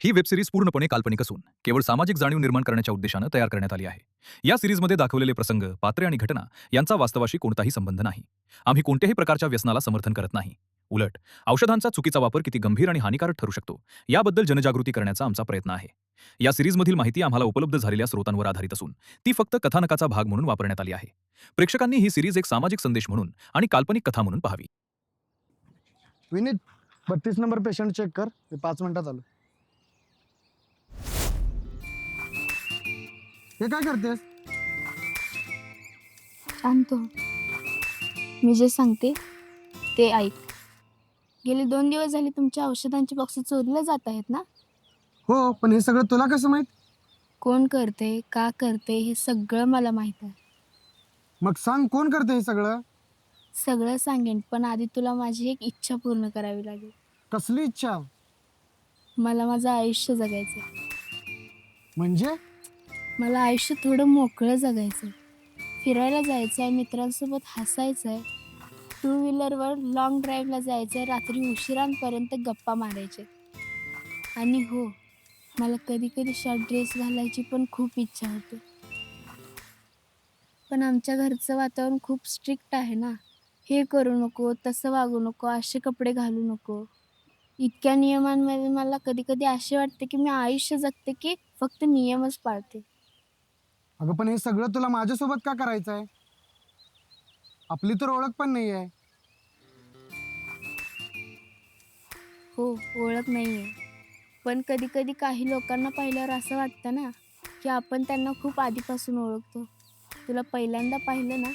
ही web series पूर्णपणे काल्पनिक असून केवळ सामाजिक जाणीव निर्माण करण्याच्या उद्देशानं तयार करण्यात आली आहे. या सिरीजमध्ये दाखवलेले प्रसंग, पात्रे आणि घटना यांचा वास्तवाशी कोणताही संबंध नाही. आम्ही कोणत्याही प्रकारच्या व्यसनाला समर्थन करत नाही. उलट औषधांचा चुकीचा वापर किती गंभीर आणि हानिकारक ठरू शकतो याबद्दल जनजागृती करण्याचा आमचा प्रयत्न आहे. या सिरीजमधील माहिती आम्हाला उपलब्ध झालेल्या स्रोतांवर आधारित असून ती फक्त कथानकाचा भाग म्हणून वापरण्यात आली आहे. प्रेक्षकांनी ही सिरीज एक सामाजिक संदेश म्हणून आणि काल्पनिक कथा म्हणून पाहावी. विनीत 32 नंबर पेशंट चेक कर. मी 5 मिनिटात आलो. हे काय करतेस? शांत हो. मी जे सांगते ते ऐक. गेले 2 दिवस झाले तुमच्या औषधांची बॉक्स चोरीला जात आहेत ना? हो, पण हे सगळं तुला कसं माहित? कोण करते, का करते हे सगळं मला माहीत आहे. मग सांग, कोण करते हे सगळं? सगळं सांगेन, पण आधी तुला माझी एक इच्छा पूर्ण करावी लागेल. कसली इच्छा? मला माझं आयुष्य जगायचं. म्हणजे? मला आयुष्य थोडं मोकळं जगायचं. फिरायला जायचं आहे, मित्रांसोबत हसायचं आहे, टू व्हीलरवर लॉंग ड्राईव्हला जायचं आहे, रात्री उशिरांपर्यंत गप्पा मारायचे. आणि हो, मला कधी कधी शॉर्ट ड्रेस घालायची पण खूप इच्छा होते. पण आमच्या घरचं वातावरण खूप स्ट्रिक्ट आहे ना. हे करू नको, तसं वागू नको, असे कपडे घालू नको. इतक्या नियमांमध्ये मला कधी कधी असे वाटते की मी आयुष्य जगते की फक्त नियमच पाळते. अगं, पण हे सगळं तुला माझ्यासोबत का करायचं आहे? आपली तर ओळख पण नाही आहे. हो, ओळख नाही आहे. पण कधी कधी काही लोकांना पाहिल्यावर असं वाटतं ना की आपण त्यांना खूप आधीपासून ओळखतो. तुला पहिल्यांदा पाहिलं ना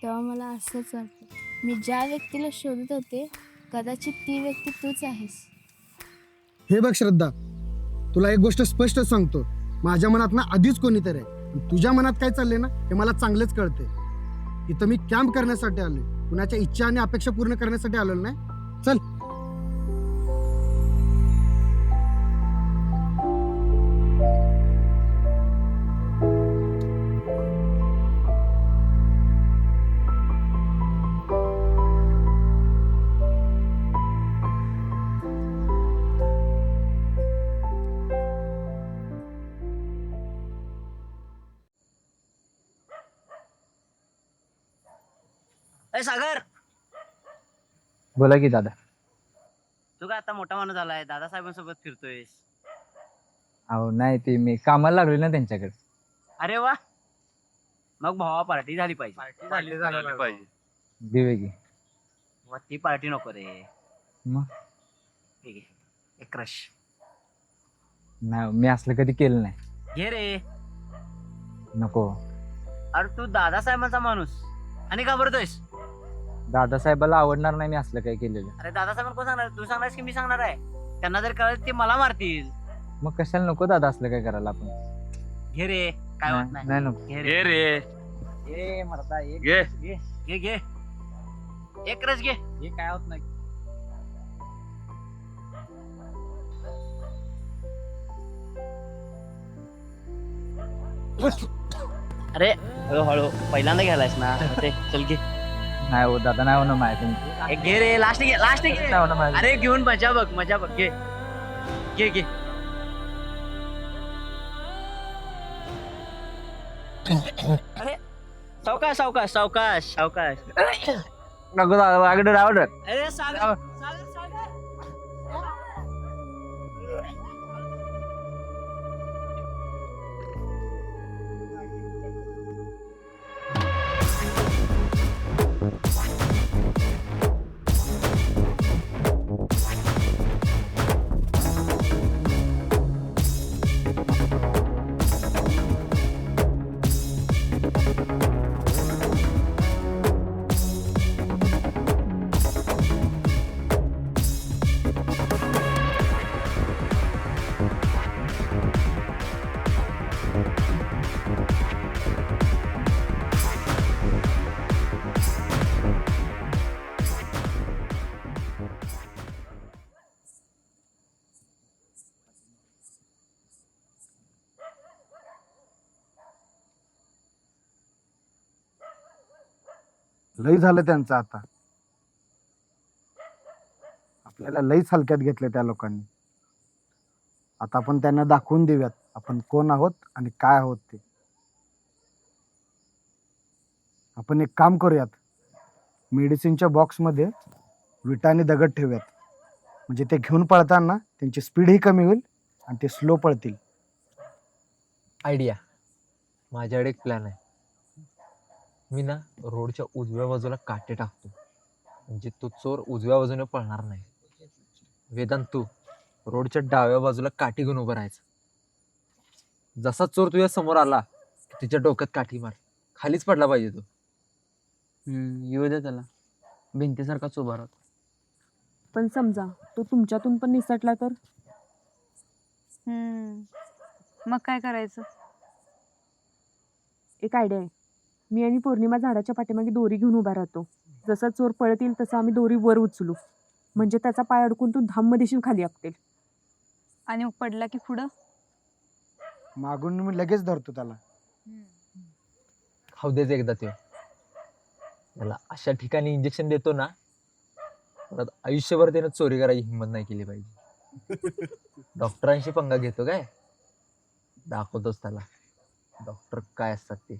तेव्हा मला असंच वाटतं. मी ज्या व्यक्तीला शोधत होते कदाचित ती व्यक्ती तूच आहेस. हे बघ श्रद्धा, तुला एक गोष्ट स्पष्ट सांगतो. माझ्या मनात ना आधीच कोणीतरी आहे. आणि तुझ्या मनात काय चाललंय ना हे मला चांगलेच कळते. इथं मी कॅम्प करण्यासाठी आलोय, कुणाच्या इच्छा आणि अपेक्षा पूर्ण करण्यासाठी आलेलो नाही. चल. अरे सागर, बोला की दादा. तू काय आता मोठा माणूस झालाय, दादासाहेबांसोबत फिरतोयस? अहो नाही, ते मी कामाला लागलोय ना त्यांच्याकडे. अरे वा, मग भावा पार्टी झाली पाहिजे. दिवे की. वा, ती पार्टी नको रे. मग ठीक आहे, एक क्रश नाही, मी असलं कधी केलं नाही. घे रे. नको. अरे तू दादासाहेबांचा माणूस आणि घाबरतोयस? दादासाहेबाला आवडणार नाही मी असलं काही केलेलं. अरे दादासाहेबांना कोण सांगणार? तू सांगणार की मी सांगणार आहे? त्यांना जर कळलं ते मला मारतील. मग कशाला नको दादा असलं काय करायला आपण. घे रे, काय होत नाही नाही. नको. घे रे. घे मर्दा, एक घे. घे घे घे एक रस घे. हे काय होत नाही. अरे हळूहळू, पहिल्यांदा घ्यायलायस ना ते. चल घे. नाही हो दादा, नाही होणार माहिती. एक घे रे, लास्ट घे, लास्ट घे. नाही होणार माझ्या. अरे घेऊन मजा बघ, मजा बघ. घे घे घे. अरे सावकाश सावकाश सावकाश सावकाश. नको दादा, अगदी रावड. अरे सागर सागर सागर. लई झालं त्यांचं आता. आपल्याला लईच हलक्यात घेतलं त्या लोकांनी. आता आपण त्यांना दाखवून देऊयात आपण कोण आहोत आणि काय आहोत ते. आपण एक काम करूयात, मेडिसिनच्या बॉक्समध्ये विटा आणि दगड ठेवूयात. म्हणजे ते घेऊन पळताना त्यांची स्पीडही कमी होईल आणि ते स्लो पळतील. आयडिया. माझ्याकडे एक प्लॅन आहे. मी ना रोडच्या उजव्या बाजूला काटे टाकतो, म्हणजे तो चोर उजव्या बाजूने पळणार नाही. वेदांत, तू रोडच्या डाव्या बाजूला काठी घेऊन उभं राहायचं. जसा चोर तुझ्या समोर आला की त्याच्या डोक्यात काठी मार. खालीच पडला पाहिजे तो. येऊ दे त्याला, भिंतीसारखाच उभा राहतो. पण समजा तो तुमच्यातून पण निसटला तर? मग काय करायचं? एक आयडिया आहे. मी आणि पौर्णिमा झाडाच्या पाठीमागे दोरी घेऊन उभा राहतो. जसा चोर पळत येईल तसं आम्ही दोरी वर उचलू, म्हणजे त्याचा पाय अडकून तो धाममध्ये खाली आपटेल. आणि मग पडला की पुढं? मागून मी लगेच धरतो त्याला. खाऊ देच एकदा ते. त्याला अशा ठिकाणी इंजेक्शन देतो ना, परत आयुष्यभर त्यानं चोरी करायची हिंमत नाही केली पाहिजे. डॉक्टरांशी पंगा घेतो काय, दाखवतोच त्याला डॉक्टर काय असतात ते.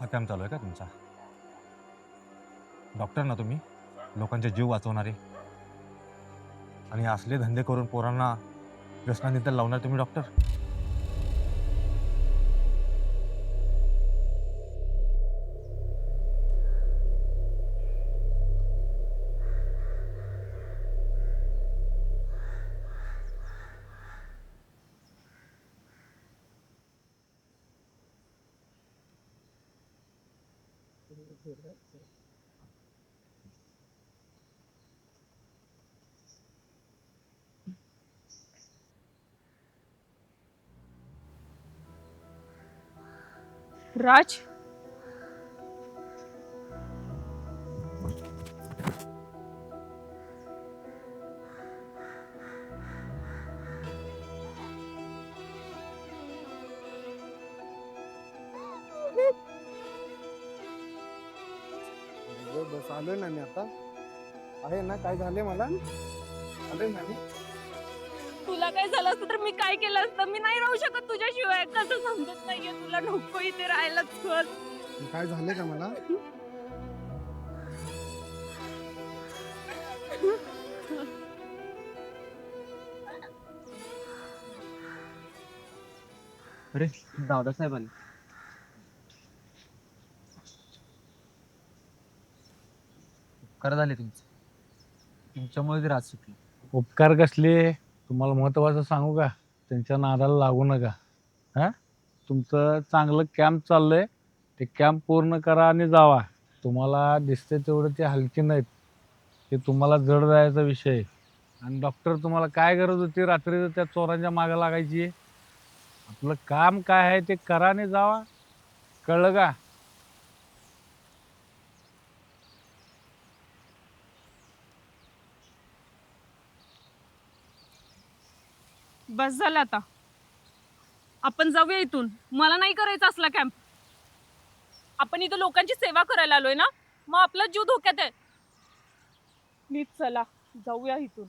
हा कॅम्प चालू आहे का तुमचा? डॉक्टर ना तुम्ही, लोकांचे जीव वाचवणारे, आणि असले धंदे करून पोरांना व्यसनांनी तर लावणार तुम्ही डॉक्टर? राज, बस आलोय ना मी आता. आहे ना, काय झाले मला? आलोय ना मी. तुला काय झालं असतं तर मी काय केलं असतं? मी नाही राहू शकत तुझ्याशिवाय. कसं समजत नाहीये तुला? नको इथे राहायला. चल. काय झाले का मला? अरे दादासाहेब आले. उपकार झाले तुमचे, तुमच्यामुळे ते राज सुटले. उपकार कसले? तुम्हाला महत्वाचं सांगू का? त्यांच्या नादाला लागू नका. हा, तुमचं चांगलं कॅम्प चाललंय, ते कॅम्प पूर्ण करा आणि जावा. तुम्हाला दिसते तेवढं ते हलकी नाहीत, ते तुम्हाला जड जायचा विषय आहे. आणि डॉक्टर, तुम्हाला काय गरज होती रात्री त्या चोरांच्या मागे लागायची? आपलं काम काय आहे ते करा आणि जावा. कळलं का? बस झालं आता. आपण जाऊया इथून. मला नाही करायचा असला कॅम्प. आपण इथं लोकांची सेवा करायला आलोय ना, मग आपला जीव धोक्यात आहे. नीट चला, जाऊया इथून.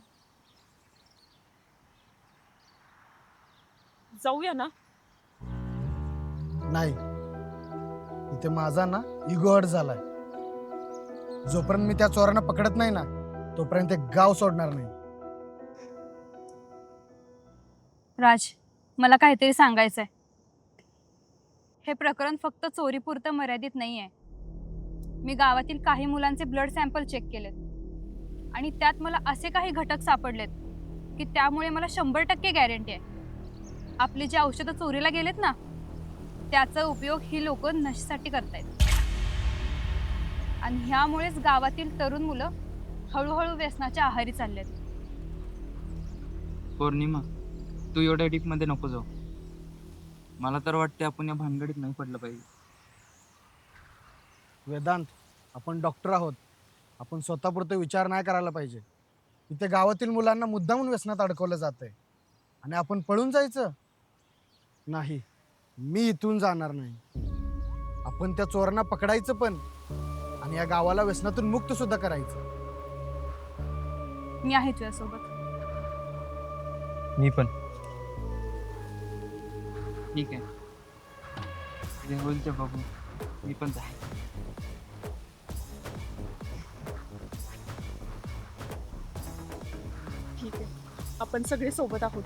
जाऊया ना. नाही, इथे माझा ना इगो हर्ट झालाय. जोपर्यंत मी त्या चोरांना पकडत नाही ना, तोपर्यंत ते गाव सोडणार नाही. राज, मला काहीतरी सांगायचंय. हे प्रकरण फक्त चोरीपुरतं मर्यादित नाहीये. मी गावातील काही मुलांचे ब्लड सॅम्पल चेक केलेत आणि त्यात मला असे काही घटक सापडलेत की त्यामुळे मला 100% गॅरंटी आहे आपली जी औषधं चोरीला गेलेत ना, त्याचा उपयोग ही लोक नशेसाठी करतायत. आणि ह्यामुळेच गावातील तरुण मुलं हळूहळू व्यसनाच्या आहारी चाललेत. पौर्णिमा, तू एवढ्या डीप मध्ये नको जाऊ. मला तर वाटते आपण या भानगडीत नाही पडलं पाहिजे. वेदांत, आपण डॉक्टर आहोत. आपण स्वतःपुरते विचार नाही करायला पाहिजे. इथे गावातील मुलांना मुद्दामून व्यसनात अडकवलं जातंय आणि आपण पळून जायचं नाही. मी इथून जाणार नाही. आपण त्या चोरांना पकडायचं पण, आणि या गावाला व्यसनातून मुक्त सुद्धा करायचं. मी आहे तुझ्यासोबत. मी पण. ठीक आहे, जे होईल ते बघू. मी पण जाईल. ठीक आहे, आपण सगळे सोबत आहोत.